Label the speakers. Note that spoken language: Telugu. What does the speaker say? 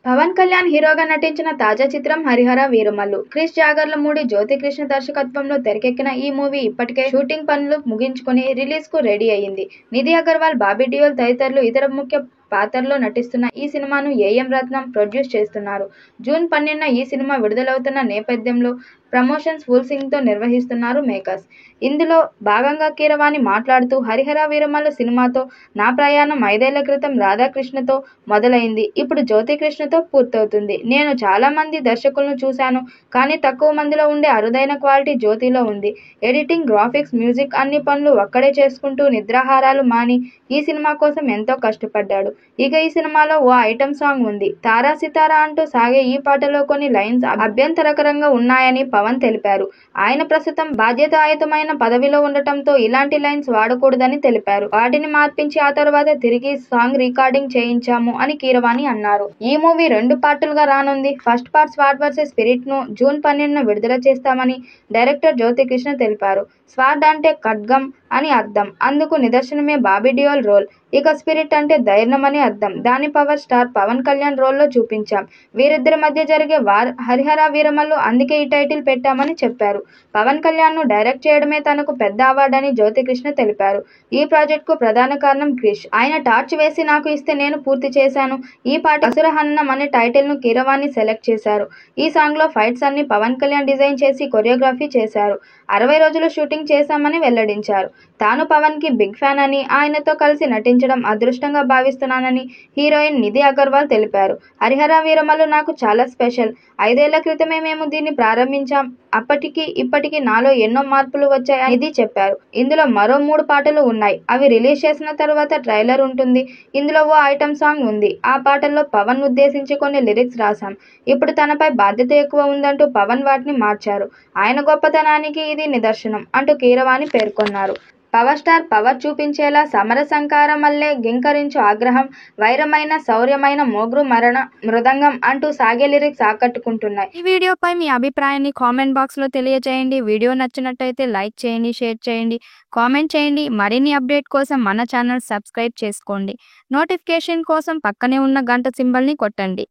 Speaker 1: పవన్ కళ్యాణ్ హీరోగా నటించిన తాజా చిత్రం హరిహర వీరమల్లు. క్రిష్ జాగర్లమూడి, జ్యోతి కృష్ణ దర్శకత్వంలో తెరకెక్కిన ఈ మూవీ ఇప్పటికే షూటింగ్ పనులు ముగించుకుని రిలీజ్ కు రెడీ అయ్యింది. నిధి అగర్వాల్, బాబీ డియోల్ తదితరులు ఇతర ముఖ్య పాత్రల్లో నటిస్తున్న ఈ సినిమాను ఏఎం రత్నం ప్రొడ్యూస్ చేస్తున్నారు. జూన్ 12న ఈ సినిమా విడుదలవుతున్న నేపథ్యంలో ప్రమోషన్స్ ఫుల్ స్వింగ్ తో నిర్వహిస్తున్నారు మేకర్స్. ఇందులో భాగంగా కీరవాణి మాట్లాడుతూ, హరిహర వీరమల్లు సినిమాతో నా ప్రయాణం 5 ఏళ్ల క్రితం రాధాకృష్ణతో మొదలైంది. ఇప్పుడు జ్యోతి కృష్ణతో పూర్తవుతుంది. నేను చాలా మంది దర్శకులను చూశాను, కానీ తక్కువ మందిలో ఉండే అరుదైన క్వాలిటీ జ్యోతిలో ఉంది. ఎడిటింగ్, గ్రాఫిక్స్, మ్యూజిక్ అన్ని పనులు ఒక్కడే చేసుకుంటూ నిద్రాహారాలు మాని ఈ సినిమా కోసం ఎంతో కష్టపడ్డాడు. ఇక ఈ సినిమాలో ఓ ఐటెం సాంగ్ ఉంది. తారా సితారా అంటూ సాగే ఈ పాటలో కొన్ని లైన్స్ అభ్యంతరకరంగా ఉన్నాయని పవన్ తెలిపారు. ఆయన ప్రస్తుతం బాధ్యతాయుతమైన పదవిలో ఉండటంతో ఇలాంటి లైన్స్ వాడకూడదని తెలిపారు. వాటిని మార్పించి ఆ తర్వాత తిరిగి సాంగ్ రికార్డింగ్ చేయించాము అని కీరవాణి అన్నారు. ఈ మూవీ 2 పార్టులుగా రానుంది. First part swat versus spirit ను జూన్ 12న విడుదల చేస్తామని డైరెక్టర్ జ్యోతి కృష్ణ తెలిపారు. స్వాట్ అంటే ఖడ్గం అని అర్థం. అందుకు నిదర్శనమే బాబీ డియోల్ రోల్. ఇక స్పిరిట్ అంటే ధైర్యం అని అర్థం. దాని పవర్ స్టార్ పవన్ కళ్యాణ్ రోల్లో చూపించాం. వీరిద్దరి మధ్య జరిగే వార్ హరిహర వీరమల్లు, అందుకే ఈ టైటిల్ పెట్టామని చెప్పారు. పవన్ కళ్యాణ్ ను డైరెక్ట్ చేయడమే తనకు పెద్ద అవార్డని జ్యోతి కృష్ణ తెలిపారు. ఈ ప్రాజెక్ట్ కు ప్రధాన కారణం క్రిష్. ఆయన టార్చ్ వేసి నాకు ఇస్తే నేను పూర్తి చేశాను. ఈ పాట అసురహన్నం అనే టైటిల్ ను కీరవాణి సెలెక్ట్ చేశారు. ఈ సాంగ్ లో ఫైట్స్ అన్ని పవన్ కళ్యాణ్ డిజైన్ చేసి కొరియోగ్రఫీ చేశారు. 60 రోజులు షూటింగ్ చేశామని వెల్లడించారు. తాను పవన్ కి బిగ్ ఫ్యాన్ అని, ఆయనతో కలిసి నటించడం అదృష్టంగా భావిస్తున్నానని హీరోయిన్ నిధి అగర్వాల్ తెలిపారు. హరిహర వీరమల్లు నాకు చాలా స్పెషల్. 5 ఏళ్ల క్రితమే మేము దీన్ని ప్రారంభించాం. అప్పటికి ఇప్పటికి నాలో ఎన్నో మార్పులు వచ్చాయని నిధి చెప్పారు. ఇందులో మరో 3 పాటలు ఉన్నాయి. అవి రిలీజ్ చేసిన తర్వాత ట్రైలర్ ఉంటుంది. ఇందులో ఓ ఐటెం సాంగ్ ఉంది. ఆ పాటల్లో పవన్ ఉద్దేశించి కొన్ని లిరిక్స్ రాశాం. ఇప్పుడు తనపై బాధ్యత ఎక్కువ ఉందంటూ పవన్ వాటిని మార్చారు. ఆయన గొప్పతనానికి ఇది నిదర్శనం అంటూ కీరవాణి పేర్కొన్నారు. పవర్ స్టార్ పవర్ చూపించేలా సమర సంకారమల్లే గింకరించు ఆగ్రహం, వైరమైన శౌర్యమైన మోగ్రు మరణ మృదంగం అంటూ సాగే లిరిక్స్ ఆకట్టుకుంటున్నాయి. ఈ వీడియోపై మీ అభిప్రాయాన్ని కామెంట్ బాక్స్ లో తెలియజేయండి. వీడియో నచ్చినట్టయితే లైక్ చేయండి, షేర్ చేయండి, కామెంట్ చేయండి. మరిన్ని అప్డేట్ కోసం మన ఛానల్ సబ్స్క్రైబ్ చేసుకోండి. నోటిఫికేషన్ కోసం పక్కనే ఉన్న గంట సింబల్ ని కొట్టండి.